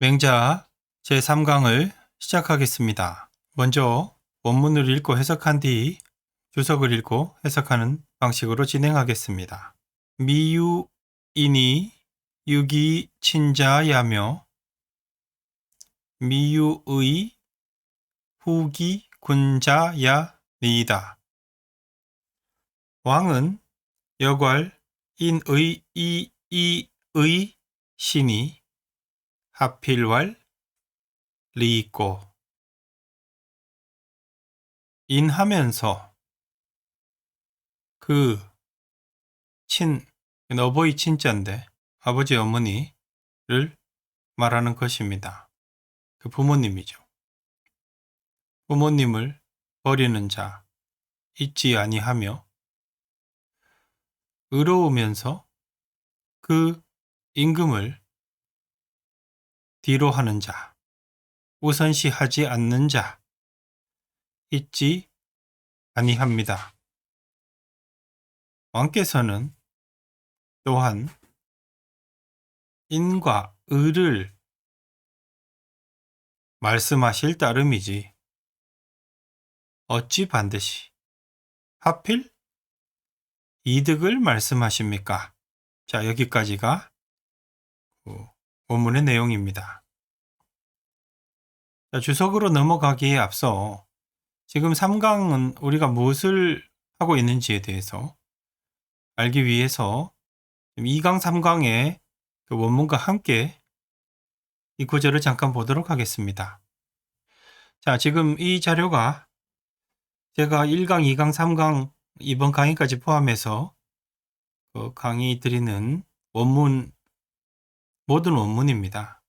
맹자 제3강을 시작하겠습니다. 먼저 원문을 읽고 해석한 뒤 주석을 읽고 해석하는 방식으로 진행하겠습니다. 미유인이 유기 친자야며 미유의 후기 군자야니이다. 왕은 여괄 인의 이의 신이 하필왈 리있고 인하면서 그 친, 어버이 친자인데 아버지 어머니를 말하는 것입니다. 그 부모님이죠. 부모님을 버리는 자 잊지 아니하며 의로우면서 그 임금을 뒤로 하는 자, 우선시하지 않는 자 잊지 아니합니다. 왕께서는 또한 인과 의를 말씀하실 따름이지 어찌 반드시 하필 이득을 말씀하십니까? 자, 여기까지가 원문의 내용입니다. 자, 주석으로 넘어가기에 앞서 지금 3강은 우리가 무엇을 하고 있는지에 대해서 알기 위해서 2강, 3강의 그 원문과 함께 이 구절을 잠깐 보도록 하겠습니다. 자, 지금 이 자료가 제가 1강, 2강, 3강 이번 강의까지 포함해서 그 강의 드리는 원문, 모든 원문입니다.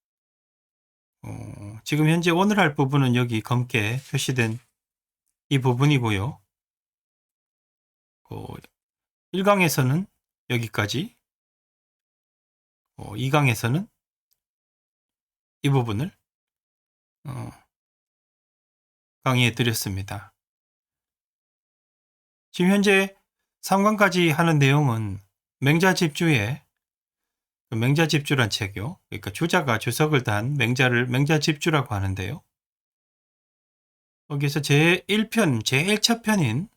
지금 현재 오늘 할 부분은 여기 검게 표시된 이 부분이고요. 1강에서는 여기까지, 2강에서는 이 부분을 강의해 드렸습니다. 지금 현재 3강까지 하는 내용은 맹자집주의 맹자집주란 책이요. 그러니까 주자가 주석을 단 맹자를 맹자집주라고 하는데요. 거기서 제1편, 제1차 편인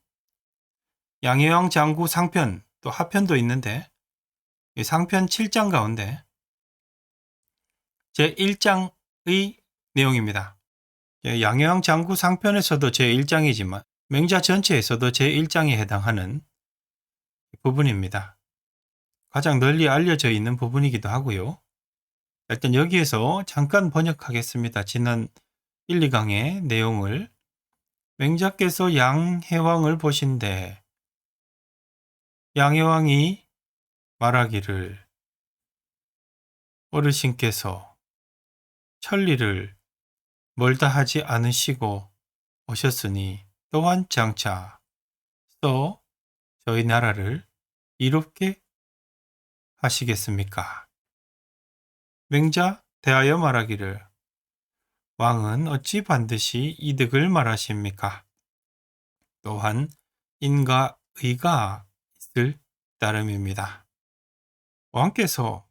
양해왕 장구 상편, 또 하편도 있는데 이 상편 7장 가운데 제1장의 내용입니다. 양해왕 장구 상편에서도 제1장이지만 맹자 전체에서도 제1장에 해당하는 부분입니다. 가장 널리 알려져 있는 부분이기도 하고요. 일단 여기에서 잠깐 번역하겠습니다. 지난 1, 2강의 내용을 맹자께서 양해왕을 보신데 양해왕이 말하기를 어르신께서 천리를 멀다 하지 않으시고 오셨으니 또한 장차 또 저희 나라를 이롭게 하시겠습니까? 맹자 대하여 말하기를 왕은 어찌 반드시 이득을 말하십니까? 또한 인과 의가 있을 따름입니다. 왕께서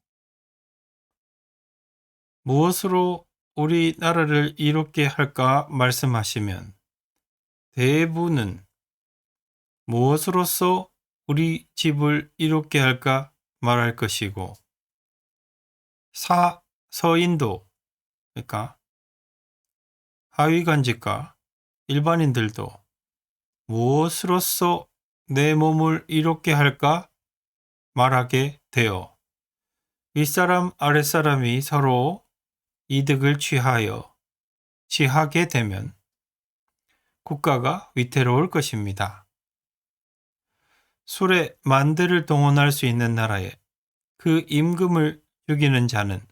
무엇으로 우리나라를 이롭게 할까 말씀하시면 대부는 무엇으로서 우리 집을 이롭게 할까 말할 것이고 서인도 그러니까 하위관직과 일반인들도 무엇으로서 내 몸을 이롭게 할까 말하게 되어 윗사람 아랫사람이 서로 이득을 취하게 되면 국가가 위태로울 것입니다. 술에 만대를 동원할 수 있는 나라에 그 임금을 죽이는 자는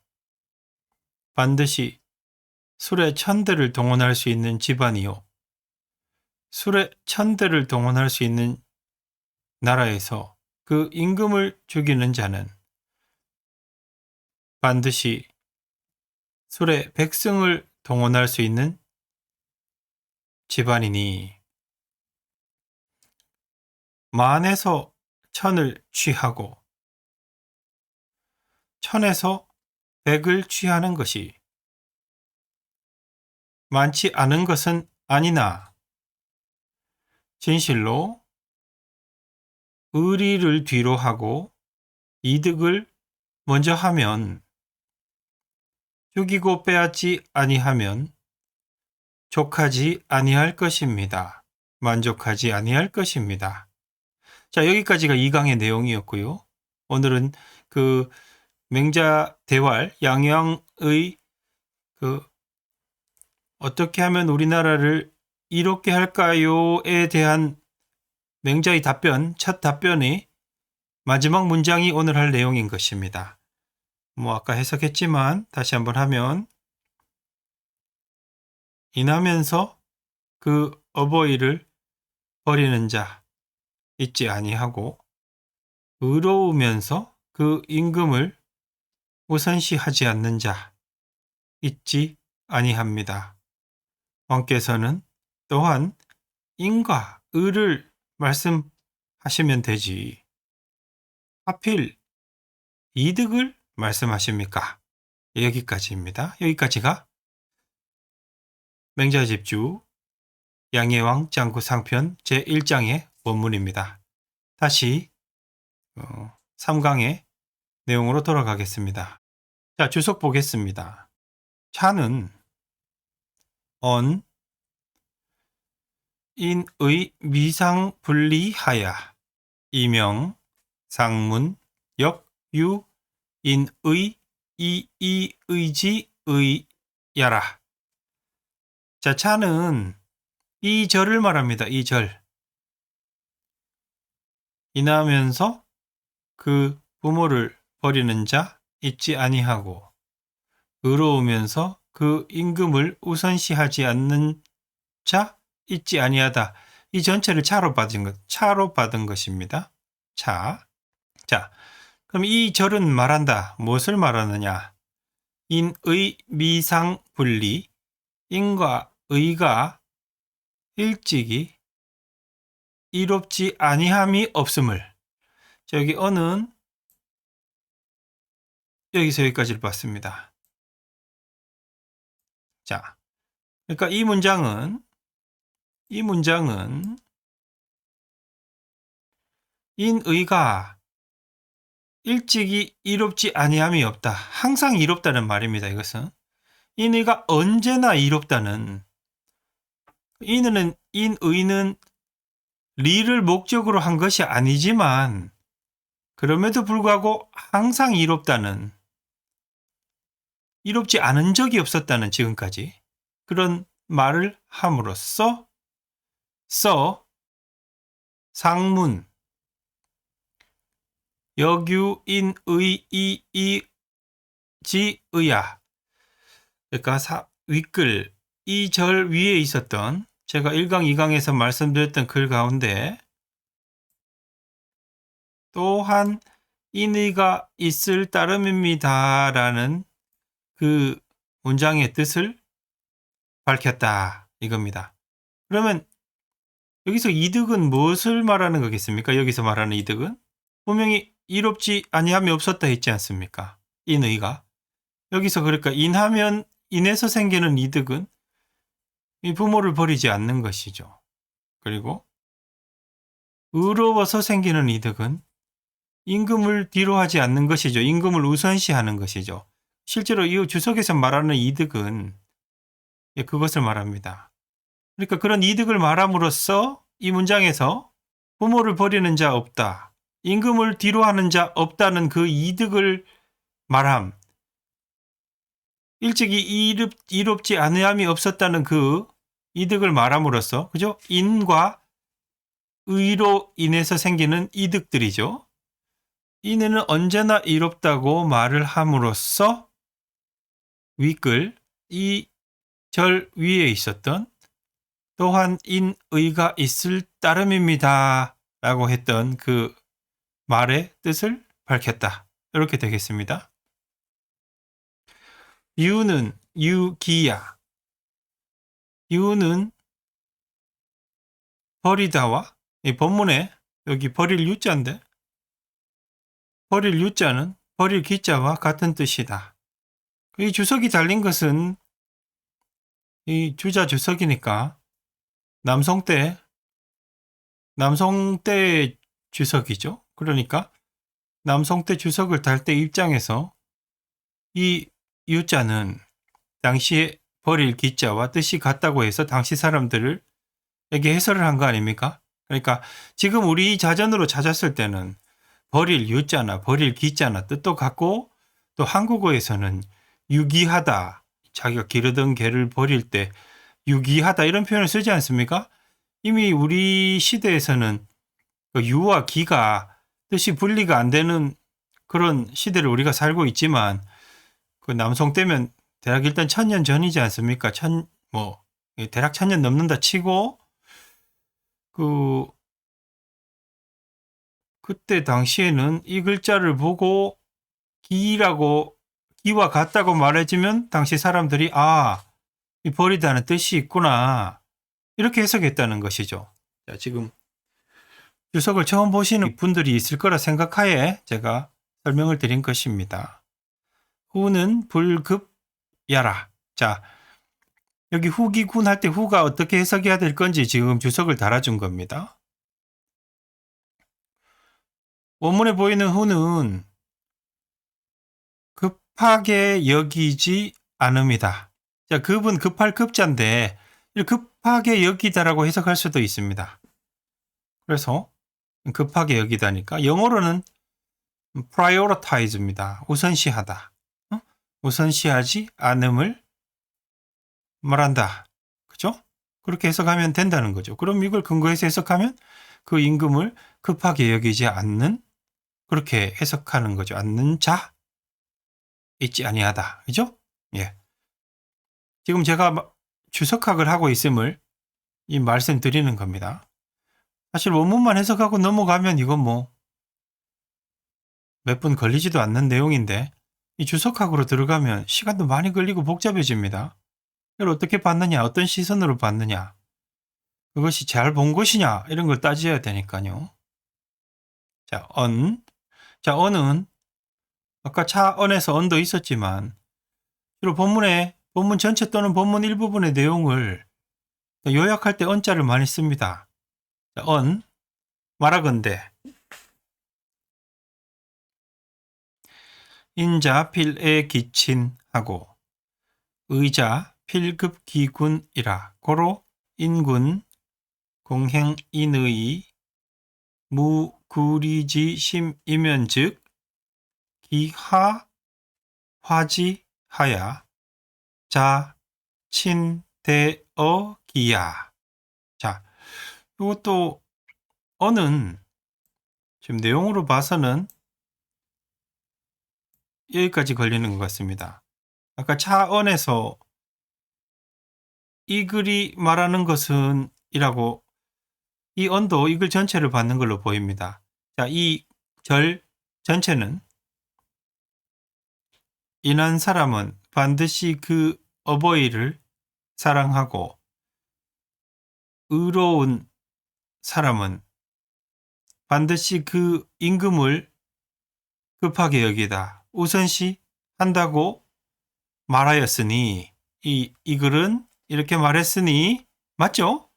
반드시 술에 1000대를 동원할 수 있는 집안이요. 술에 1000대를 동원할 수 있는 나라에서 그 임금을 죽이는 자는 반드시 술에 백성을 동원할 수 있는 집안이니 만에서 천을 취하고 천에서 백을 취하는 것이 많지 않은 것은 아니나 진실로 의리를 뒤로 하고 이득을 먼저 하면 죽이고 빼앗지 아니하면 족하지 아니할 것입니다. 만족하지 아니할 것입니다. 자, 여기까지가 2강의 내용이었고요. 오늘은 그 맹자 대활 양양의 어떻게 하면 우리나라를 이롭게 할까요에 대한 맹자의 답변, 첫 답변이 마지막 문장이 오늘 할 내용인 것입니다. 아까 해석했지만 다시 한번 하면 인하면서 그 어버이를 버리는 자 잊지 아니하고 의로우면서 그 임금을 우선시하지 않는 자 잊지 아니합니다. 왕께서는 또한 인과 의를 말씀하시면 되지. 하필 이득을 말씀하십니까? 여기까지입니다. 여기까지가 맹자집주 양예왕 짱구상편 제1장의 원문입니다. 다시 3강의 내용으로 돌아가겠습니다. 자, 주석 보겠습니다. 차는 언, 인의 미상분리하야 이명, 상문, 역, 유, 인의, 이의지, 의야라. 자, 차는 이 절을 말합니다. 이 절. 인하면서 그 부모를 버리는 자 잊지 아니하고 의로우면서 그 임금을 우선시하지 않는 자 잊지 아니하다. 이 전체를 차로 받은 것입니다. 차. 자, 그럼 이 절은 말한다. 무엇을 말하느냐? 인의 미상분리, 인과 의가 일찍이 이롭지 아니함이 없음을. 여기 어는 여기서 여기까지를 봤습니다. 자, 그러니까 이 문장은 인의가 일찍이 이롭지 아니함이 없다. 항상 이롭다는 말입니다. 이것은 인의가 언제나 이롭다는, 인의는 리를 목적으로 한 것이 아니지만 그럼에도 불구하고 항상 이롭다는, 이롭지 않은 적이 없었다는, 지금까지 그런 말을 함으로써 상문 여규인의 이지의야, 그러니까 윗글 이 절 위에 있었던, 제가 1강 2강에서 말씀드렸던 글 가운데 또한 인의가 있을 따름입니다 라는 그 문장의 뜻을 밝혔다 이겁니다. 그러면 여기서 이득은 무엇을 말하는 거겠습니까? 여기서 말하는 이득은 분명히 이롭지 아니함이 없었다 했지 않습니까? 인의가. 여기서 그러니까 인해서 생기는 이득은 이 부모를 버리지 않는 것이죠. 그리고 의로워서 생기는 이득은 임금을 뒤로 하지 않는 것이죠. 임금을 우선시하는 것이죠. 실제로 이 주석에서 말하는 이득은 그것을 말합니다. 그러니까 그런 이득을 말함으로써 이 문장에서 부모를 버리는 자 없다, 임금을 뒤로 하는 자 없다는 그 이득을 말함, 일찍이 이롭지 아니함이 없었다는 그 이득을 말함으로써, 그죠? 인과 의로 인해서 생기는 이득들이죠. 인에는 언제나 이롭다고 말을 함으로써 윗글 이 절 위에 있었던 또한 인의가 있을 따름입니다 라고 했던 그 말의 뜻을 밝혔다. 이렇게 되겠습니다. 유는 유기야. 유는 버리다와, 이 본문에 여기 버릴 유자인데, 버릴 유자는 버릴 기자와 같은 뜻이다. 이 주석이 달린 것은 이 주자 주석이니까 남성 때 주석이죠. 그러니까 남성 때 주석을 달 때 입장에서 이 유자는 당시에 버릴 기자와 뜻이 같다고 해서 당시 사람들을 에게 해설을 한 거 아닙니까? 그러니까 지금 우리 자전으로 찾았을 때는 버릴 유자나 버릴 기자나 뜻도 같고, 또 한국어에서는 유기하다, 자기가 기르던 개를 버릴 때 유기하다 이런 표현을 쓰지 않습니까? 이미 우리 시대에서는 그 유와 기가 뜻이 분리가 안 되는 그런 시대를 우리가 살고 있지만, 그 남성 때면 대략 일단 1000년 전이지 않습니까? 대략 1000년 넘는다 치고, 그때 당시에는 이 글자를 보고 기와 같다고 말해주면 당시 사람들이 이 버리다는 뜻이 있구나, 이렇게 해석했다는 것이죠. 자, 지금 주석을 처음 보시는 분들이 있을 거라 생각하에 제가 설명을 드린 것입니다. 후는 불급야라. 자, 여기 후기군 할 때 후가 어떻게 해석해야 될 건지 지금 주석을 달아준 겁니다. 원문에 보이는 후는 급하게 여기지 않음이다. 자, 급은 급할 급자인데 급하게 여기다라고 해석할 수도 있습니다. 그래서 급하게 여기다니까 영어로는 prioritize입니다. 우선시하다. 우선시하지 않음을 말한다. 그죠? 그렇게 해석하면 된다는 거죠. 그럼 이걸 근거해서 해석하면 그 임금을 급하게 여기지 않는, 그렇게 해석하는 거죠. 않는 자, 있지 아니하다. 그죠? 예. 지금 제가 주석학을 하고 있음을 이 말씀드리는 겁니다. 사실 원문만 해석하고 넘어가면 이건 몇 분 걸리지도 않는 내용인데, 이 주석학으로 들어가면 시간도 많이 걸리고 복잡해집니다. 이걸 어떻게 봤느냐, 어떤 시선으로 봤느냐, 그것이 잘 본 것이냐, 이런 걸 따져야 되니까요. 자, 언은 아까 차언에서 언도 있었지만 주로 본문 전체 또는 본문 일부분의 내용을 요약할 때 언자를 많이 씁니다. 자, 말하건대 인자 필에 기친하고 의자 필급기군이라 고로 인군 공행인의 무구리지심이면즉 기하 화지하야 자 친대어기야. 자, 이것도 어는 지금 내용으로 봐서는 여기까지 걸리는 것 같습니다. 아까 차언에서 이 글이 말하는 것은 이라고, 이 언도 이 글 전체를 받는 걸로 보입니다. 자, 이 절 전체는 인한 사람은 반드시 그 어버이를 사랑하고 의로운 사람은 반드시 그 임금을 급하게 여기다 우선시 한다고 말하였으니, 이 글은 이렇게 말했으니 맞죠?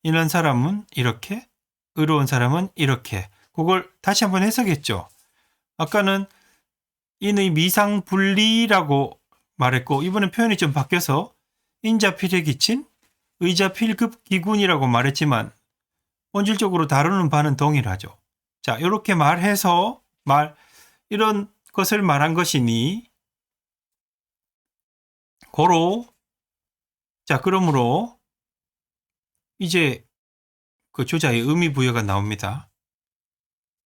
인한 사람은 이렇게, 의로운 사람은 이렇게. 그걸 다시 한번 해석했죠. 아까는 인의 미상분리라고 말했고, 이번에 표현이 좀 바뀌어서 인자필에 기친 의자필급기군이라고 말했지만 본질적으로 다루는 바는 동일하죠. 자, 이렇게 말해서 이런 것을 말한 것이니 고로, 자, 그러므로 이제 그 주자의 의미 부여가 나옵니다.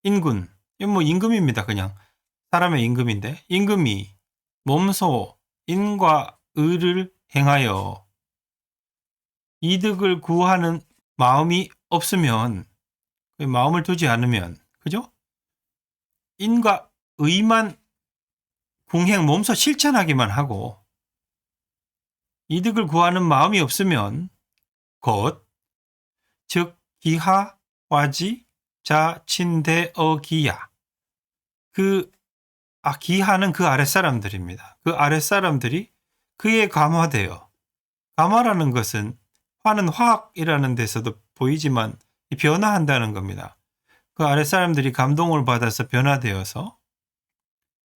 인군, 이건 임금입니다. 그냥 사람의 임금인데, 임금이 몸소 인과 의를 행하여 이득을 구하는 마음이 없으면, 마음을 두지 않으면, 그죠? 인과 의만 궁행, 몸소 실천하기만 하고 이득을 구하는 마음이 없으면 곧 즉 기하 화지 자 친대어기야. 기하는 그 아랫사람들입니다. 그 아랫사람들이 그에 감화되어 감화라는 것은 화는 화학이라는 데서도 보이지만 변화한다는 겁니다. 그 아랫사람들이 감동을 받아서 변화되어서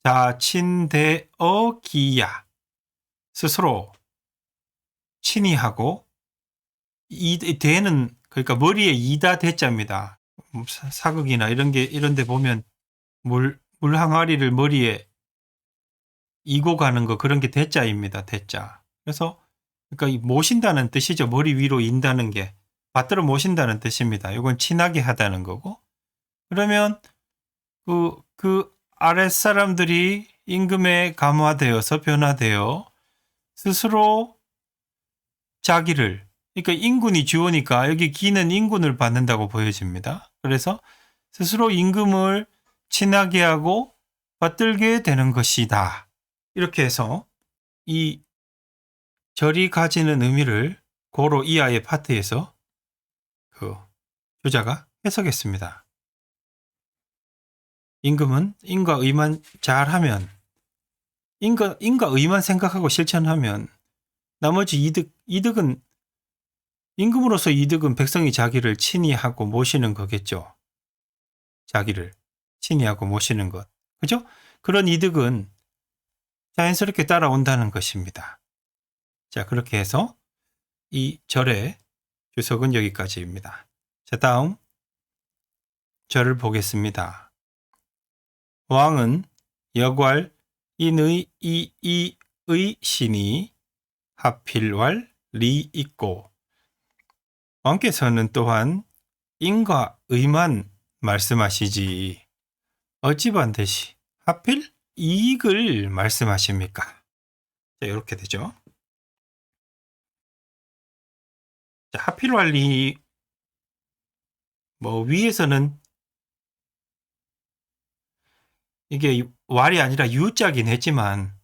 자친대어 기야 스스로 친이하고 이 대는 그러니까 머리에 이다 대자입니다. 사극이나 이런 데 보면 물 항아리를 머리에 이고 가는 거 그런 게 대자입니다. 대자. 그래서 그러니까 이 모신다는 뜻이죠. 머리 위로 인다는 게 받들어 모신다는 뜻입니다. 이건 친하게 하다는 거고. 그러면 그 아랫사람들이 임금에 감화되어서 변화되어 스스로 자기를, 그러니까 인군이 주어니까 여기 기는 인군을 받는다고 보여집니다. 그래서 스스로 임금을 친하게 하고 받들게 되는 것이다. 이렇게 해서 이 절이 가지는 의미를 고로 이하의 파트에서 그 저자가 해석했습니다. 임금은 인과 의만 잘하면, 인과 의만 생각하고 실천하면 나머지 이득은 임금으로서 이득은 백성이 자기를 친히하고 모시는 거겠죠. 자기를 친히하고 모시는 것. 그죠? 그런 이득은 자연스럽게 따라온다는 것입니다. 자, 그렇게 해서 이 절의 주석은 여기까지입니다. 자, 다음 절을 보겠습니다. 왕은 여괄 인의 이의 신이 하필왈 리 있고, 왕께서는 또한 인과 의만 말씀하시지 어찌 반드시 하필 이익을 말씀하십니까? 자, 이렇게 되죠. 자, 하필왈 리, 위에서는 이게 왈이 아니라 유자긴 했지만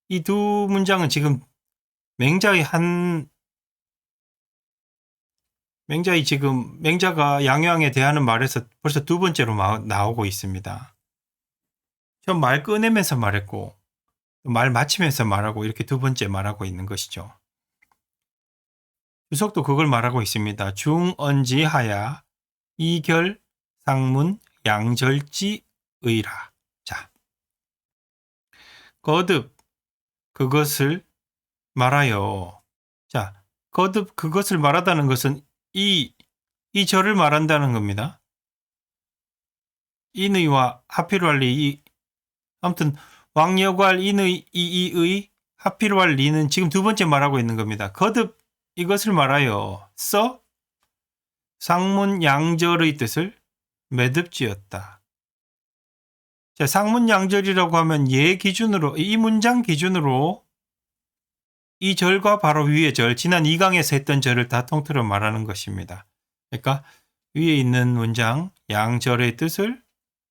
이 두 문장은 지금 맹자가 양요항에 대하는 말에서 벌써 두 번째로 나오고 있습니다. 전 말 꺼내면서 말했고 말 마치면서 말하고 이렇게 두 번째 말하고 있는 것이죠. 주석도 그걸 말하고 있습니다. 중언지하야 이결 상문 양절지 의라. 자, 거듭 그것을 말하여. 자, 거듭 그것을 말하다는 것은 이 절을 말한다는 겁니다. 인의와 하필왈리, 아무튼 왕여괄 인의 이의 하필왈리는 지금 두 번째 말하고 있는 겁니다. 거듭 이것을 말하여 써 상문 양절의 뜻을 매듭지었다. 자, 상문 양절이라고 하면 이 문장 기준으로 이 절과 바로 위의 절, 지난 2강에서 했던 절을 다 통틀어 말하는 것입니다. 그러니까 위에 있는 문장 양절의 뜻을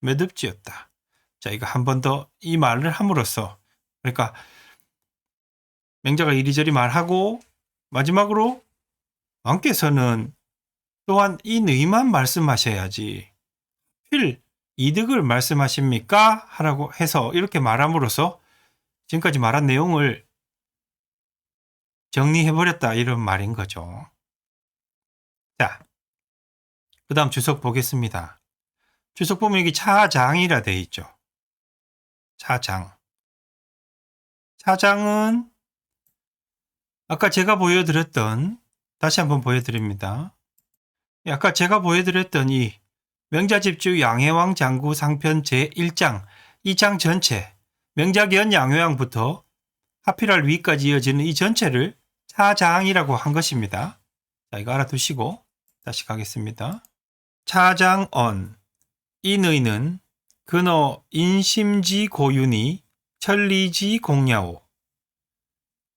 매듭지었다. 자, 이거 한 번 더 이 말을 함으로써, 그러니까 맹자가 이리저리 말하고 마지막으로 왕께서는 또한 이 의만 말씀하셔야지 필 이득을 말씀하십니까? 하라고 해서 이렇게 말함으로써 지금까지 말한 내용을 정리해버렸다, 이런 말인 거죠. 자, 그 다음 주석 보겠습니다. 주석 보면 여기 차장이라 되어 있죠. 차장. 차장은 아까 제가 보여드렸던, 다시 한번 보여드립니다. 아까 제가 보여드렸던 이 명자집주 양해왕 장구 상편 제1장, 이 장 전체, 명자견 양효왕부터 하필할 위까지 이어지는 이 전체를 차장이라고 한 것입니다. 자, 이거 알아두시고 다시 가겠습니다. 차장언, 인의는 근어 인심지 고윤이 천리지 공야오,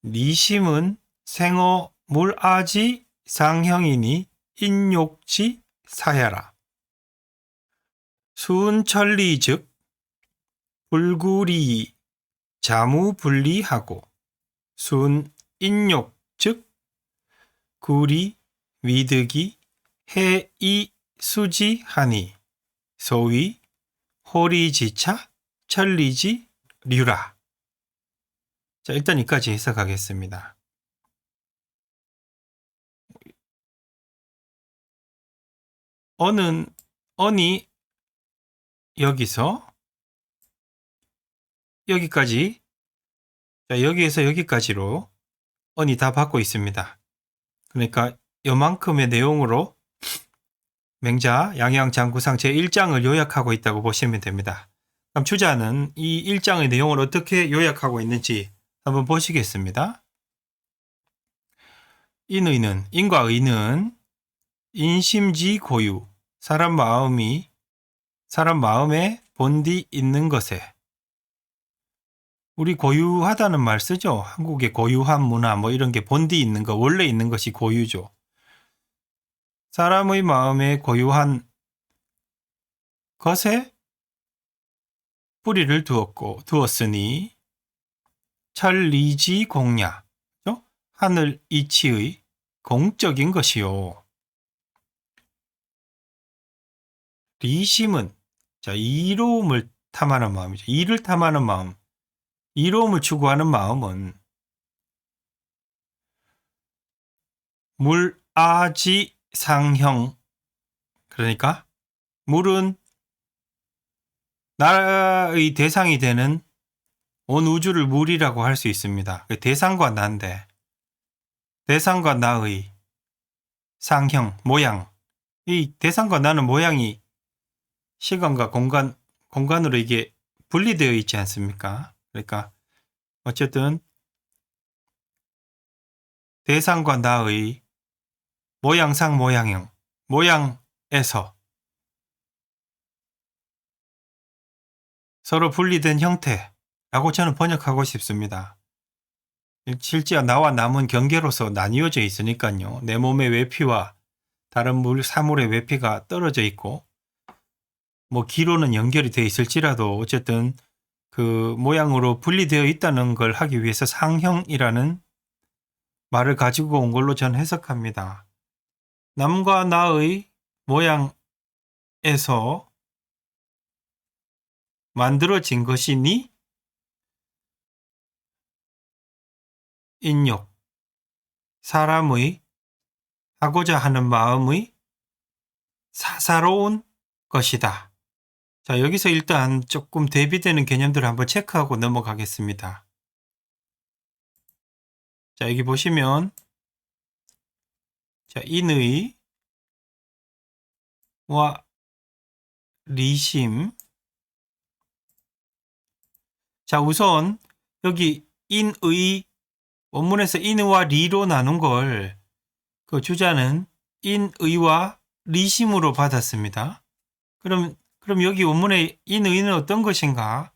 리심은 생어 물아지 상형이니 인욕지 사야라. 수은천리 즉 불구리 자무분리하고 순인욕 즉 구리 위득이 해이 수지하니 소위 호리지차 천리지 류라. 자, 일단 여기까지 해석하겠습니다. 언이 여기서 여기까지, 자, 여기에서 여기까지로 언이 다 받고 있습니다. 그러니까 요만큼의 내용으로 맹자 양양장구상 제1장을 요약하고 있다고 보시면 됩니다. 그럼 주자는 이 1장의 내용을 어떻게 요약하고 있는지 한번 보시겠습니다. 인과 의는 인심지 고유, 사람 마음에 본디 있는 것에. 우리 고유하다는 말 쓰죠. 한국의 고유한 문화 뭐 이런 게 본디 있는 거, 원래 있는 것이 고유죠. 사람의 마음에 고유한 것에 뿌리를 두었으니 천리지 공야, 하늘 이치의 공적인 것이요. 리심은, 자, 이로움을 탐하는 마음이죠. 이를 탐하는 마음, 이로움을 추구하는 마음은 물아지 상형, 그러니까 물은 나의 대상이 되는 온 우주를 물이라고 할 수 있습니다. 대상과 나인데, 대상과 나의 상형, 모양, 이 대상과 나는 모양이 시간과 공간으로 이게 분리되어 있지 않습니까? 그러니까 어쨌든 대상과 나의 모양상 모양형, 모양에서 서로 분리된 형태라고 저는 번역하고 싶습니다. 실제 나와 남은 경계로서 나뉘어져 있으니까요. 내 몸의 외피와 다른 사물의 외피가 떨어져 있고 뭐 기로는 연결이 되어 있을지라도 어쨌든 그 모양으로 분리되어 있다는 걸 하기 위해서 상형이라는 말을 가지고 온 걸로 저는 해석합니다. 남과 나의 모양에서 만들어진 것이니 인욕, 사람의 하고자 하는 마음의 사사로운 것이다. 자, 여기서 일단 조금 대비되는 개념들을 한번 체크하고 넘어가겠습니다. 자, 여기 보시면 자, 인의 와 리심. 자, 우선 여기 인의, 원문에서 인의와 리로 나눈 걸 그 주자는 인의와 리심으로 받았습니다. 그럼 여기 원문의 인의는 어떤 것인가?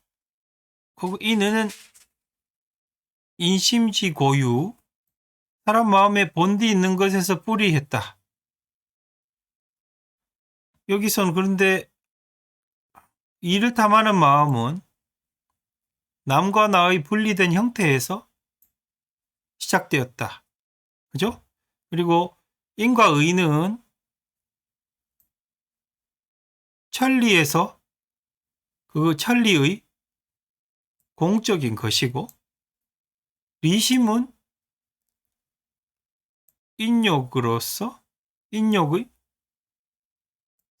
그 인의는 인심지 고유, 사람 마음에 본디 있는 것에서 뿌리했다. 여기서는 그런데 이를 탐하는 마음은 남과 나의 분리된 형태에서 시작되었다. 그죠? 그리고 인과 의는 천리에서 그 천리의 공적인 것이고, 리심은 인욕으로서 인욕의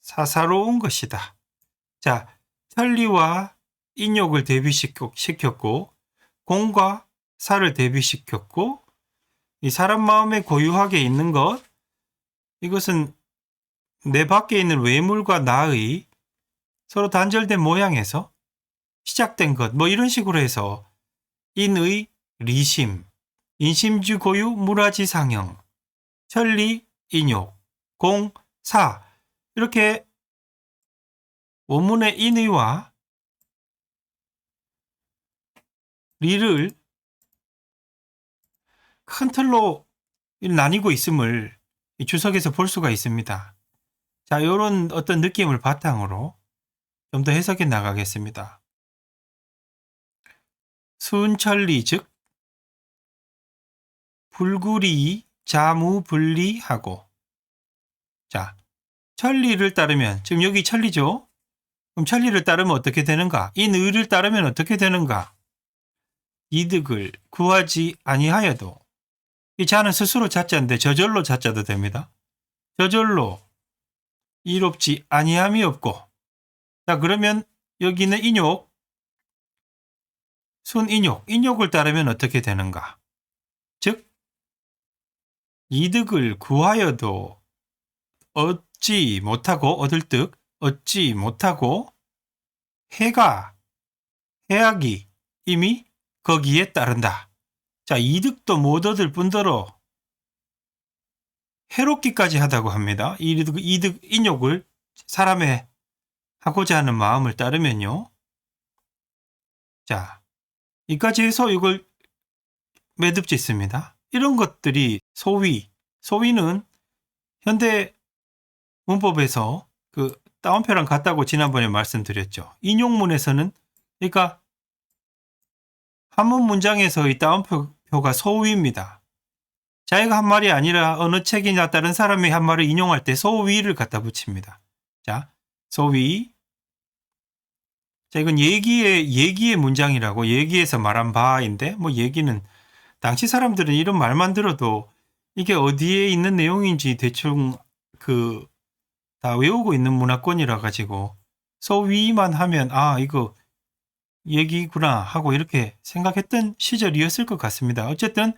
사사로운 것이다. 자, 천리와 인욕을 대비시켰고, 공과 사를 대비시켰고, 이 사람 마음에 고유하게 있는 것, 이것은 내 밖에 있는 외물과 나의 서로 단절된 모양에서 시작된 것, 뭐 이런 식으로 해서 인의 리심, 인심주 고유 무라지 상형, 천리 인욕, 공, 사, 이렇게 원문의 인의와 리를 큰 틀로 나뉘고 있음을 이 주석에서 볼 수가 있습니다. 자, 이런 어떤 느낌을 바탕으로 좀 더 해석해 나가겠습니다. 순천리 즉 불구리 자무분리하고, 자, 천리를 따르면, 지금 여기 천리죠? 그럼 천리를 따르면 어떻게 되는가? 인의를 따르면 어떻게 되는가? 이득을 구하지 아니하여도, 이 자는 스스로 자자인데 저절로 자자도 됩니다. 저절로 이롭지 아니함이 없고. 자, 그러면 여기는 인욕, 순인욕, 인욕을 따르면 어떻게 되는가? 즉 이득을 구하여도 얻지 못하고, 얻을 득 얻지 못하고 해악이 이미 거기에 따른다. 자, 이득도 못 얻을 뿐더러 해롭기까지 하다고 합니다. 이득 인욕을 사람의 하고자 하는 마음을 따르면요. 자, 이까지 해서 이걸 매듭 짓습니다. 이런 것들이 소위는 현대 문법에서 그 따옴표랑 같다고 지난번에 말씀드렸죠. 인용문에서는, 그러니까 한문 문장에서 이 따옴표가 소위입니다. 자기가 한 말이 아니라 어느 책이나 다른 사람이 한 말을 인용할 때 소위를 갖다 붙입니다. 자, 소위. 자, 이건 얘기의 문장이라고, 얘기에서 말한 바인데, 뭐 얘기는 당시 사람들은 이런 말만 들어도 이게 어디에 있는 내용인지 대충 다 외우고 있는 문화권이라 가지고 소위만 하면 이거 얘기구나 하고 이렇게 생각했던 시절이었을 것 같습니다. 어쨌든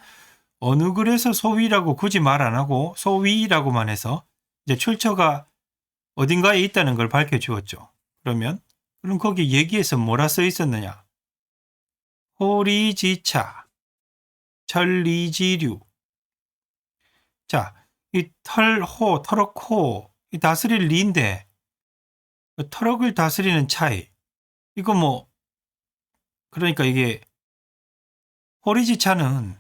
어느 글에서 소위라고 굳이 말 안 하고 소위라고만 해서 이제 출처가 어딘가에 있다는 걸 밝혀주었죠. 그럼 거기 얘기에서 뭐라 써 있었느냐? 호리지차, 천리지류. 자, 이 터럭호, 이 다스릴 리인데 터럭을 다스리는 차이. 이거 그러니까 이게 호리지차는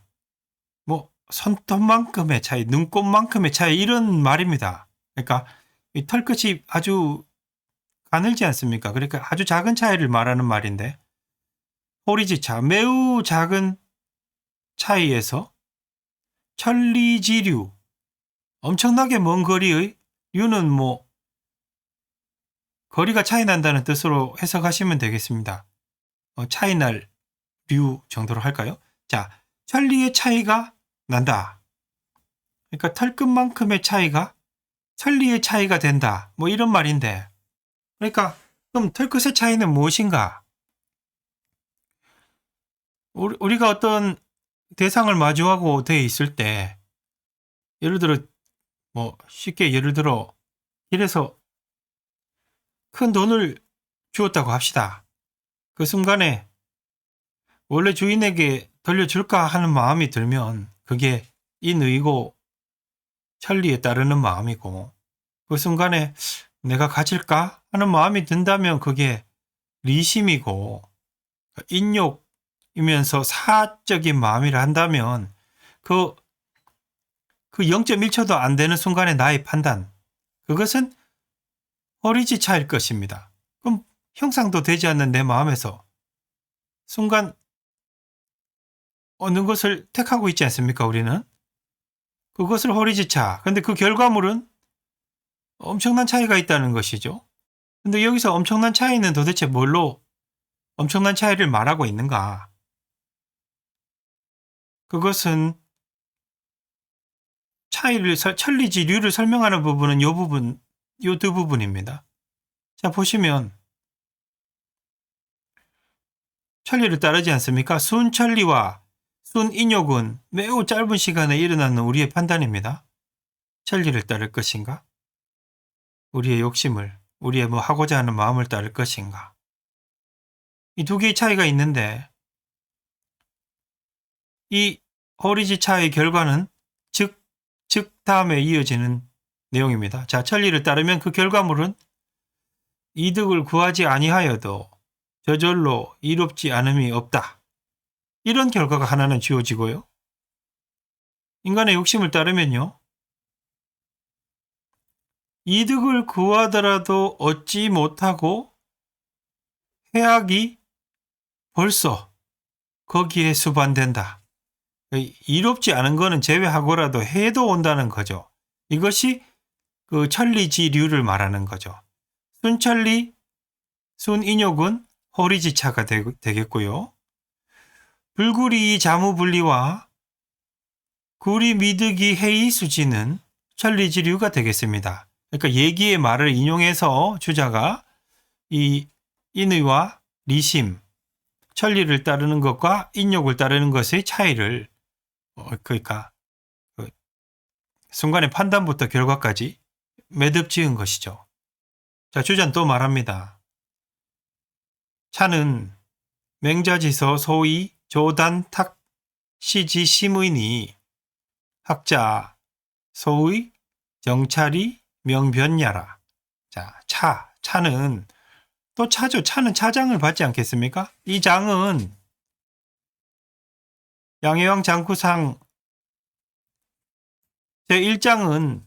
손톱만큼의 차이, 눈곱만큼의 차이, 이런 말입니다. 그러니까 이 털끝이 아주 가늘지 않습니까? 그러니까 아주 작은 차이를 말하는 말인데, 호리지차, 매우 작은 차이에서 천리지류, 엄청나게 먼 거리의, 류는 거리가 차이 난다는 뜻으로 해석하시면 되겠습니다. 차이 날 류 정도로 할까요? 자, 천리의 차이가 난다. 그러니까 털끝만큼의 차이가 천리의 차이가 된다. 이런 말인데, 그러니까 그럼 털끝의 차이는 무엇인가? 우리가 어떤 대상을 마주하고 돼 있을 때, 예를 들어 쉽게 길에서 큰 돈을 주었다고 합시다. 그 순간에 원래 주인에게 돌려줄까 하는 마음이 들면 그게 인의고 천리에 따르는 마음이고, 그 순간에 내가 가질까 하는 마음이 든다면 그게 리심이고, 인욕이면서 사적인 마음이라 한다면 그 0.1초도 안 되는 순간에 나의 판단, 그것은 호리지차일 것입니다. 그럼 형상도 되지 않는 내 마음에서 순간 어느 것을 택하고 있지 않습니까? 우리는 그것을 호리지차. 근데 그 결과물은 엄청난 차이가 있다는 것이죠. 근데 여기서 엄청난 차이는 도대체 뭘로 엄청난 차이를 말하고 있는가? 그것은 천리지류를 설명하는 부분은 요 두 부분입니다. 자, 보시면 천리를 따르지 않습니까? 순천리와 순인욕은 매우 짧은 시간에 일어나는 우리의 판단입니다. 천리를 따를 것인가? 우리의 욕심을, 우리의 하고자 하는 마음을 따를 것인가? 이 두 개의 차이가 있는데, 이 호리지차의 결과는 즉 다음에 이어지는 내용입니다. 자, 천리를 따르면 그 결과물은 이득을 구하지 아니하여도 저절로 이롭지 않음이 없다. 이런 결과가 하나는 주어지고요. 인간의 욕심을 따르면요, 이득을 구하더라도 얻지 못하고 해악이 벌써 거기에 수반된다. 이롭지 않은 거는 제외하고라도 해도 온다는 거죠. 이것이 그 천리지류를 말하는 거죠. 순천리, 순인욕은 호리지차가 되겠고요. 불구리 자무분리와 구리미득이 해이수지는 천리지류가 되겠습니다. 그러니까 예기의 말을 인용해서 주자가 이 인의와 리심, 천리를 따르는 것과 인욕을 따르는 것의 차이를 그러니까 그 순간의 판단부터 결과까지 매듭 지은 것이죠. 자, 주자는 또 말합니다. 차는 맹자지서 소위 조단탁 시지 심의니 학자 소의 정찰이 명변야라. 자, 차는 또 차죠. 차는 차장을 받지 않겠습니까? 이 장은 양해왕 장구상 제1장은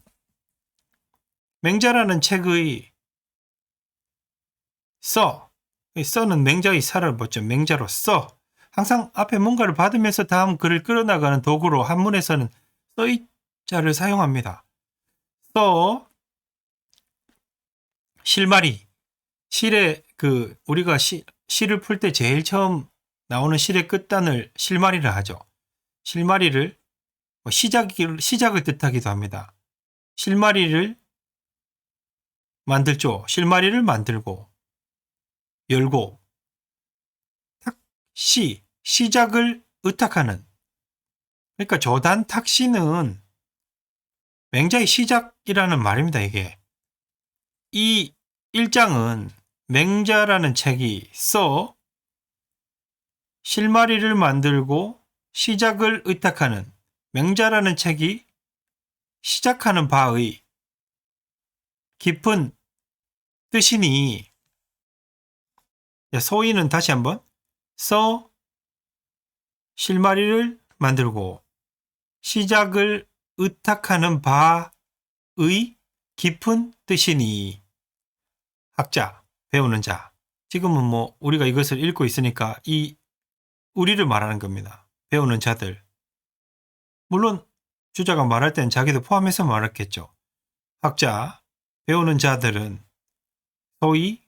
맹자라는 책의 써는 맹자의 사를 보죠. 맹자로 써. 항상 앞에 뭔가를 받으면서 다음 글을 끌어나가는 도구로 한문에서는 써이자를 사용합니다. 써, 실마리. 실의 우리가 시를 풀 때 제일 처음 나오는 실의 끝단을 실마리를 하죠. 실마리를 시작을 뜻하기도 합니다. 실마리를 만들죠. 실마리를 만들고 열고 시작을 의탁하는. 그러니까 조단 탁시는 맹자의 시작이라는 말입니다. 이게 이 1장은 맹자라는 책이 써 실마리를 만들고 시작을 의탁하는 맹자라는 책이 시작하는 바의 깊은 뜻이니 소위는 다시 한번 써 실마리를 만들고 시작을 의탁하는 바의 깊은 뜻이니 학자, 배우는 자. 지금은 우리가 이것을 읽고 있으니까 이 우리를 말하는 겁니다. 배우는 자들. 물론 주자가 말할 때는 자기도 포함해서 말했겠죠. 학자, 배우는 자들은 소위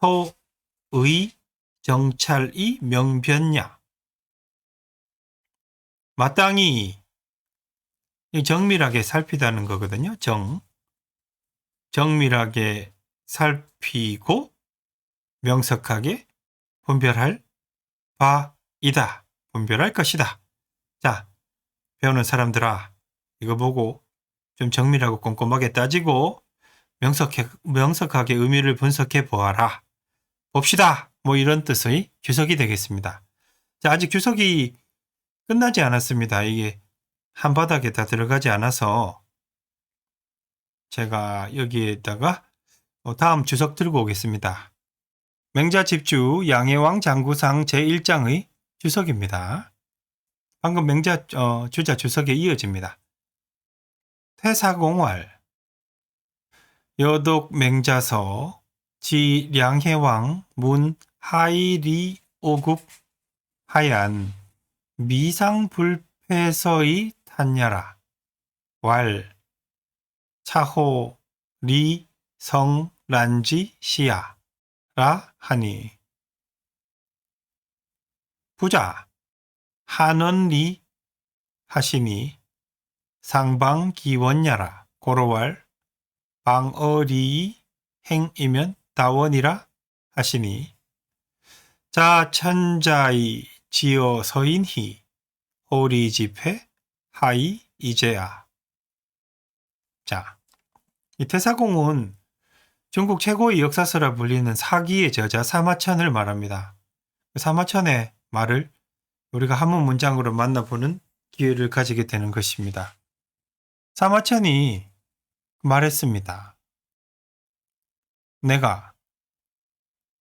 소의 정찰이 명변야. 마땅히 정밀하게 살피다는 거거든요. 정밀하게 살피고 명석하게 분별할 바이다. 분별할 것이다. 자, 배우는 사람들아, 이거 보고 좀 정밀하고 꼼꼼하게 따지고 명석하게 의미를 분석해 보아라. 봅시다. 이런 뜻의 주석이 되겠습니다. 자, 아직 주석이 끝나지 않았습니다. 이게 한 바닥에 다 들어가지 않아서 제가 여기에다가 다음 주석 들고 오겠습니다. 맹자 집주 양해왕 장구상 제1장의 주석입니다. 방금 맹자 주자 주석에 이어집니다. 태사공활 여독 맹자서 지 량해왕 문 하이리 오국 하얀 미상불패서의 탄야라 왈 차호 리 성 란지 시야라 하니 부자 한원리 하시니 상방기원야라 고로왈 방어리 행이면 다원이라 하시니 자천자의 지어 서인희 호리집회 하이 이제야. 자, 이 태사공은 중국 최고의 역사서라 불리는 사기의 저자 사마천을 말합니다. 사마천의 말을 우리가 한문 문장으로 만나보는 기회를 가지게 되는 것입니다. 사마천이 말했습니다. 내가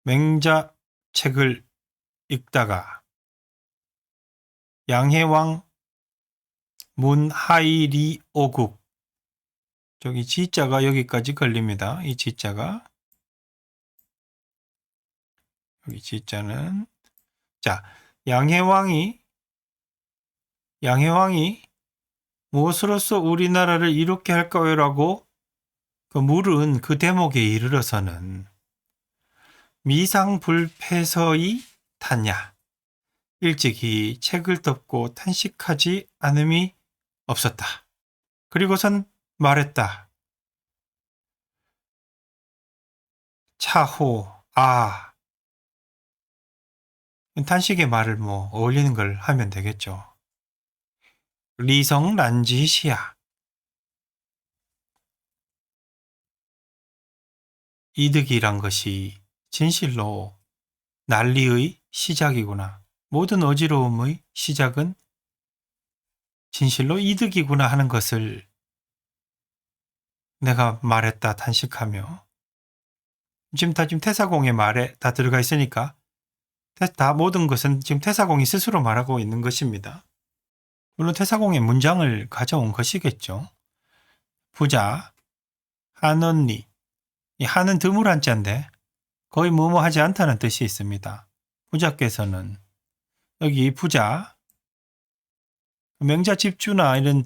맹자 책을 읽다가 양해왕 문하이리 오국 저기 지자가 여기까지 걸립니다. 이 지자가 여기 지자는 자 양해왕이 무엇으로서 우리나라를 이렇게 할까요라고 물은 그 대목에 이르러서는 미상불패서의 탄야 일찍이 책을 덮고 탄식하지 않음이 없었다. 그리고선 말했다. 차호, 아. 탄식의 말을 어울리는 걸 하면 되겠죠. 리성 란지시야. 이득이란 것이 진실로 난리의 시작이구나. 모든 어지러움의 시작은 진실로 이득이구나 하는 것을 내가 말했다 탄식하며 지금 태사공의 말에 다 들어가 있으니까 다 모든 것은 지금 태사공이 스스로 말하고 있는 것입니다. 물론 태사공의 문장을 가져온 것이겠죠. 부자, 한언니. 이 한은 드물 한자인데 거의 뭐뭐하지 않다는 뜻이 있습니다. 부자께서는 여기 부자, 명자 집주나 이런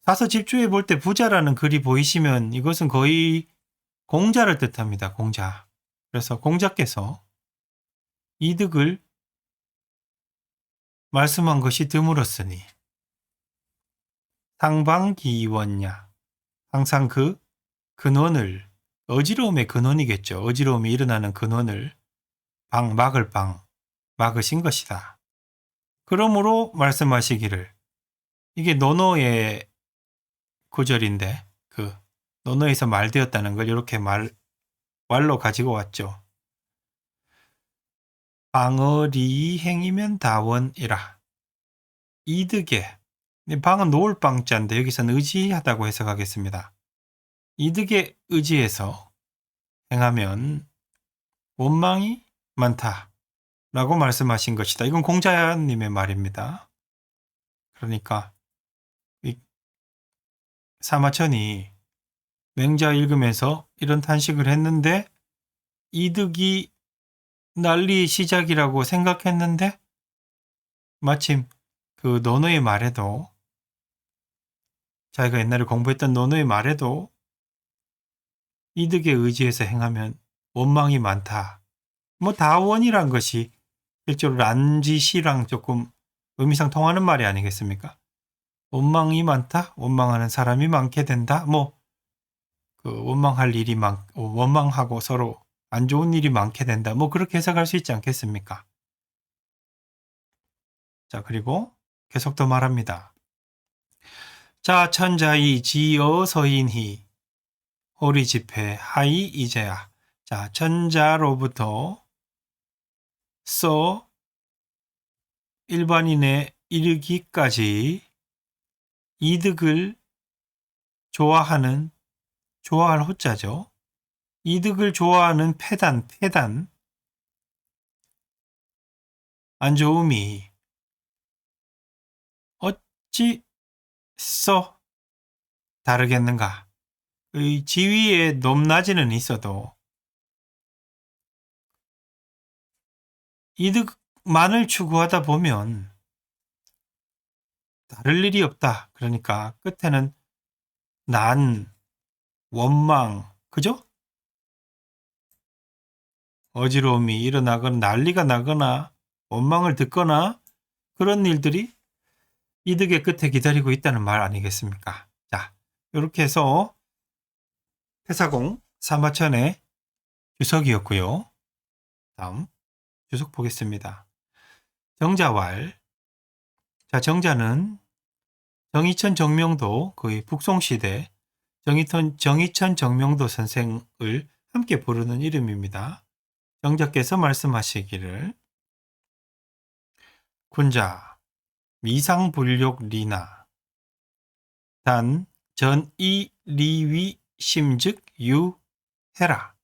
사서 집주에 볼 때 부자라는 글이 보이시면 이것은 거의 공자를 뜻합니다. 공자. 그래서 공자께서 이득을 말씀한 것이 드물었으니 상방기원냐. 항상 그 근원을 어지러움의 근원이겠죠. 어지러움이 일어나는 근원을 막으신 것이다. 그러므로 말씀하시기를 이게 논어의 구절인데 그 논어에서 말되었다는 걸 이렇게 말로 가지고 왔죠. 방어리행이면 다원이라. 이득에 방은 놓을 방자인데 여기서는 의지하다고 해석하겠습니다. 이득에 의지해서 행하면 원망이 많다 라고 말씀하신 것이다. 이건 공자님의 말입니다. 그러니까 사마천이 맹자 읽으면서 이런 탄식을 했는데 이득이 난리 시작이라고 생각했는데 마침 그 논어의 말에도 자기가 옛날에 공부했던 논어의 말에도 이득에 의지해서 행하면 원망이 많다. 다원이란 것이 실제로 란지시랑 조금 의미상 통하는 말이 아니겠습니까? 원망이 많다? 원망하는 사람이 많게 된다? 원망할 일이 원망하고 서로 안 좋은 일이 많게 된다. 그렇게 해석할 수 있지 않겠습니까? 자, 그리고 계속 더 말합니다. 자, 천자이 지어서인히 오리집회 하이 이제야. 자, 천자로부터 일반인에 이르기까지 이득을 좋아할 호자죠. 이득을 좋아하는 패단, 안 좋음이 어찌 다르겠는가? 의 지위의 높낮이는 있어도 이득만을 추구하다 보면 다를 일이 없다. 그러니까 끝에는 난, 원망, 그죠? 어지러움이 일어나거나 난리가 나거나 원망을 듣거나 그런 일들이 이득의 끝에 기다리고 있다는 말 아니겠습니까? 자, 이렇게 해서 태사공 사마천의 주석이었고요. 다음 주석 보겠습니다. 정자왈. 자, 정자는 정이천 정명도 거의 북송시대 정이천 정명도 선생을 함께 부르는 이름입니다. 정자께서 말씀하시기를 군자 미상불욕 리나 단 전이 리위 심즉 유해라.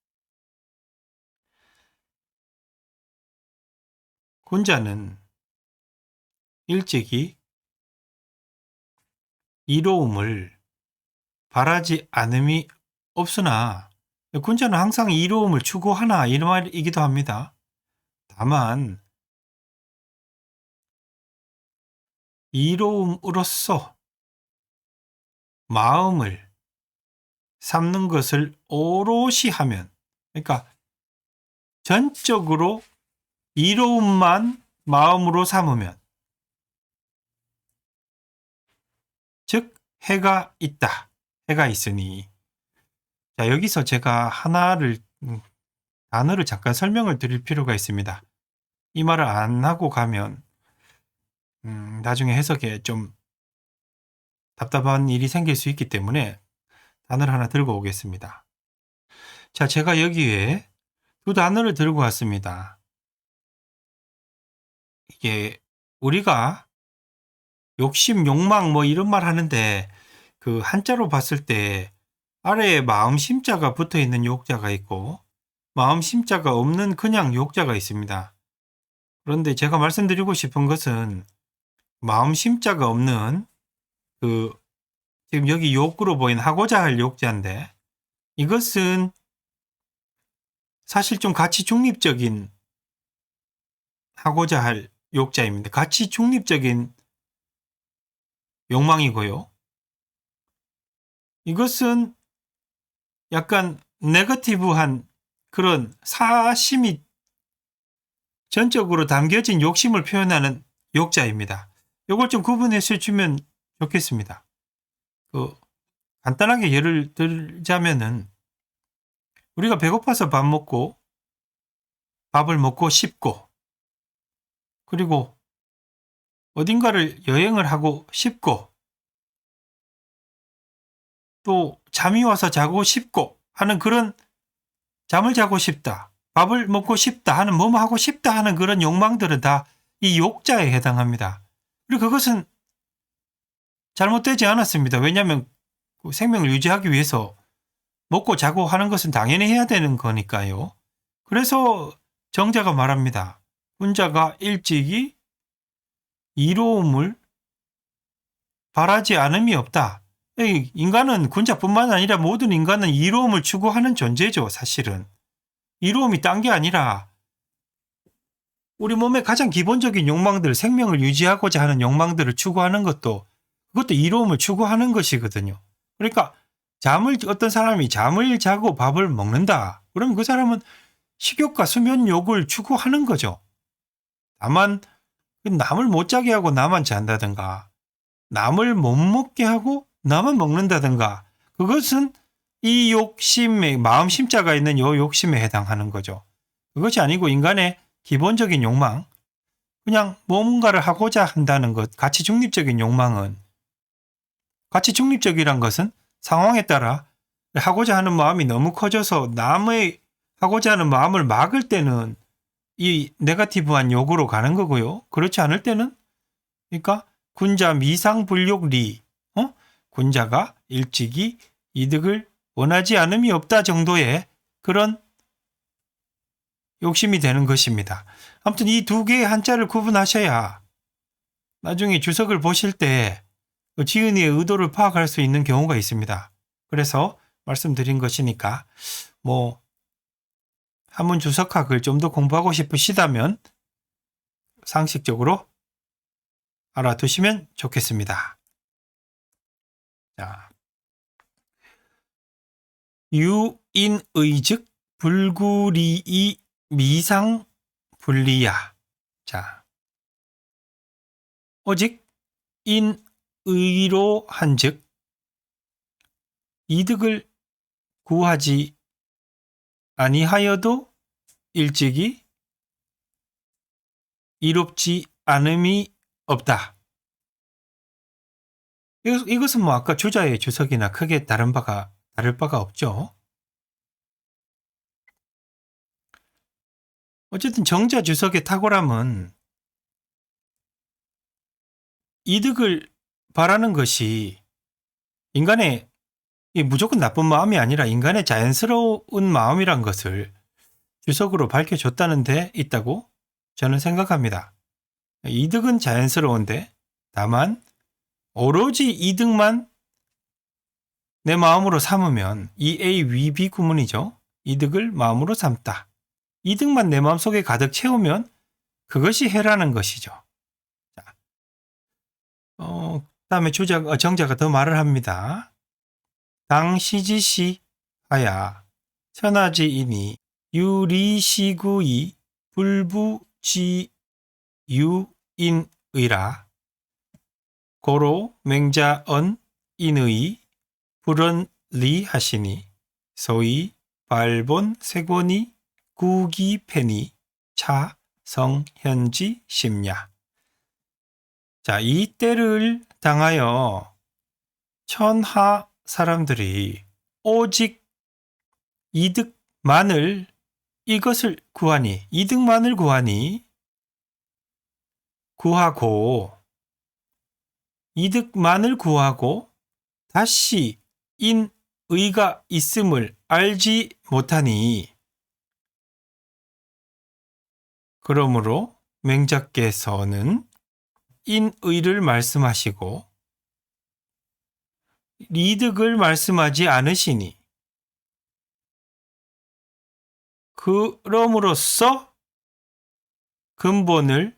군자는 일찍이 이로움을 바라지 않음이 없으나 군자는 항상 이로움을 추구하나 이런 말이기도 합니다. 다만 이로움으로써 마음을 삼는 것을 오롯이 하면, 그러니까 전적으로 이로움만 마음으로 삼으면, 즉 해가 있다. 해가 있으니. 자, 여기서 제가 하나를 단어를 잠깐 설명을 드릴 필요가 있습니다. 이 말을 안 하고 가면 나중에 해석에 좀 답답한 일이 생길 수 있기 때문에 단어를 하나 들고 오겠습니다. 자, 제가 여기에 두 단어를 들고 왔습니다. 이게 우리가 욕심, 욕망 뭐 이런 말 하는데 그 한자로 봤을 때 아래에 마음심자가 붙어 있는 욕자가 있고 마음심자가 없는 그냥 욕자가 있습니다. 그런데 제가 말씀드리고 싶은 것은 마음심자가 없는 그 지금 여기 욕구로 보인 하고자 할 욕자인데 이것은 사실 좀 가치 중립적인 하고자 할 욕자입니다. 가치 중립적인 욕망이고요. 이것은 약간 네거티브한 그런 사심이 전적으로 담겨진 욕심을 표현하는 욕자입니다. 이걸 좀 구분해서 주면 좋겠습니다. 간단하게 예를 들자면은 우리가 배고파서 밥을 먹고 싶고 그리고 어딘가를 여행을 하고 싶고 또 잠이 와서 자고 싶고 하는 그런 잠을 자고 싶다, 밥을 먹고 싶다 하는 뭐뭐 하고 싶다 하는 그런 욕망들은 다 이 욕자에 해당합니다. 그리고 그것은 잘못되지 않았습니다. 왜냐하면 생명을 유지하기 위해서 먹고 자고 하는 것은 당연히 해야 되는 거니까요. 그래서 정자가 말합니다. 군자가 일찍이 이로움을 바라지 않음이 없다. 인간은 군자뿐만 아니라 모든 인간은 이로움을 추구하는 존재죠. 사실은. 이로움이 딴 게 아니라 우리 몸의 가장 기본적인 욕망들, 생명을 유지하고자 하는 욕망들을 추구하는 그것도 이로움을 추구하는 것이거든요. 그러니까 어떤 사람이 잠을 자고 밥을 먹는다. 그러면 그 사람은 식욕과 수면욕을 추구하는 거죠. 다만 남을 못 자게 하고 나만 잔다든가 남을 못 먹게 하고 나만 먹는다든가 그것은 이 욕심에 마음심자가 있는 이 욕심에 해당하는 거죠. 그것이 아니고 인간의 기본적인 욕망, 그냥 뭔가를 하고자 한다는 것, 가치 중립적인 욕망은 가치 중립적이란 것은 상황에 따라 하고자 하는 마음이 너무 커져서 남의 하고자 하는 마음을 막을 때는 이 네거티브한 욕으로 가는 거고요. 그렇지 않을 때는 그러니까 군자 미상불욕리, 군자가 일찍이 이득을 원하지 않음이 없다 정도의 그런 욕심이 되는 것입니다. 아무튼 이 두 개의 한자를 구분하셔야 나중에 주석을 보실 때 지은이의 의도를 파악할 수 있는 경우가 있습니다. 그래서 말씀드린 것이니까 한문 주석학을 좀 더 공부하고 싶으시다면 상식적으로 알아두시면 좋겠습니다. 자, 유인의즉 불구리이 미상불리야. 자, 오직 인의로 한즉 이득을 구하지 아니하여도 일찍이 이롭지 않음이 없다. 이것은 아까 주자의 주석이나 크게 다를 바가 없죠. 어쨌든 정자 주석의 탁월함은 이득을 바라는 것이 인간의 무조건 나쁜 마음이 아니라 인간의 자연스러운 마음이란 것을 주석으로 밝혀줬다는 데 있다고 저는 생각합니다. 이득은 자연스러운데 다만 오로지 이득만 내 마음으로 삼으면 EA 위B 구문이죠. 이득을 마음으로 삼다. 이득만 내 마음속에 가득 채우면 그것이 해라는 것이죠. 자, 다음에 정자가 더 말을 합니다. 당시지시 하야 천하지이니 유리시구이 불부지유인의라 고로 맹자언 인의 불언리 하시니 소위 발본 세곤이 구기패니 차 성현지 심야. 자, 이 때를 당하여 천하 사람들이 오직 이득만을 이것을 구하니, 이득만을 구하니, 구하고, 이득만을 구하고 다시 인의가 있음을 알지 못하니, 그러므로 맹자께서는 인의를 말씀하시고 이득을 말씀하지 않으시니, 그럼으로써 근본을,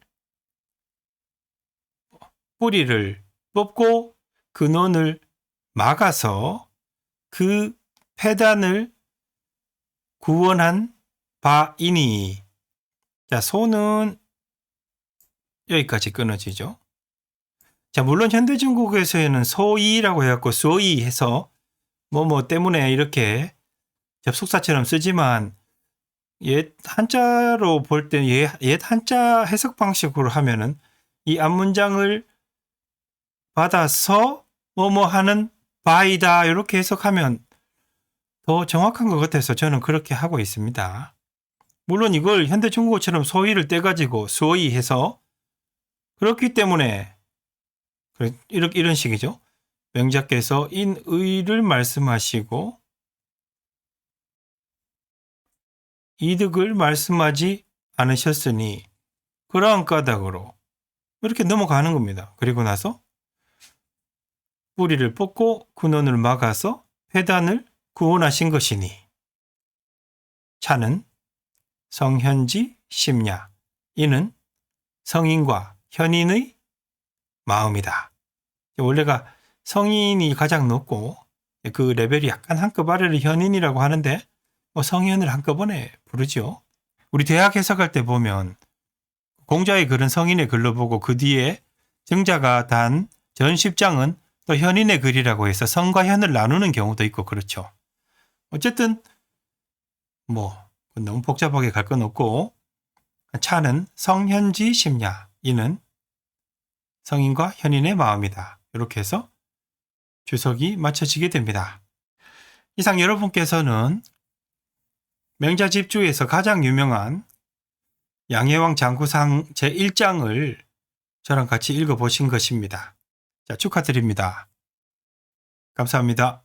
뿌리를 뽑고 근원을 막아서 그 폐단을 구원한 바이니. 자, 소는 여기까지 끊어지죠. 자, 물론 현대 중국에서는 소이라고 해갖고 소이 해서 뭐 때문에 이렇게 접속사처럼 쓰지만, 옛 한자로 볼 때 옛 한자 해석 방식으로 하면은 이 앞문장을 받아서 뭐뭐 하는 바이다 이렇게 해석하면 더 정확한 것 같아서 저는 그렇게 하고 있습니다. 물론 이걸 현대 중국어처럼 소이를 떼가지고 소이 해서, 그렇기 때문에 이런 식이죠. 명자께서 인의를 말씀하시고 이득을 말씀하지 않으셨으니 그러한 까닭으로 이렇게 넘어가는 겁니다. 그리고 나서 뿌리를 뽑고 근원을 막아서 폐단을 구원하신 것이니 차는 성현지 심야. 이는 성인과 현인의 마음이다. 원래가 성인이 가장 높고 그 레벨이 약간 한급 아래를 현인이라고 하는데 성현을 한꺼번에 부르죠. 우리 대학 해석할 때 보면 공자의 글은 성인의 글로 보고 그 뒤에 정자가 단 전 10장은 또 현인의 글이라고 해서 성과 현을 나누는 경우도 있고 그렇죠. 어쨌든 너무 복잡하게 갈 건 없고, 차는 성현지 심야. 이는 성인과 현인의 마음이다. 이렇게 해서 주석이 맞춰지게 됩니다. 이상 여러분께서는 명자집주에서 가장 유명한 양해왕 장구상 제1장을 저랑 같이 읽어보신 것입니다. 자, 축하드립니다. 감사합니다.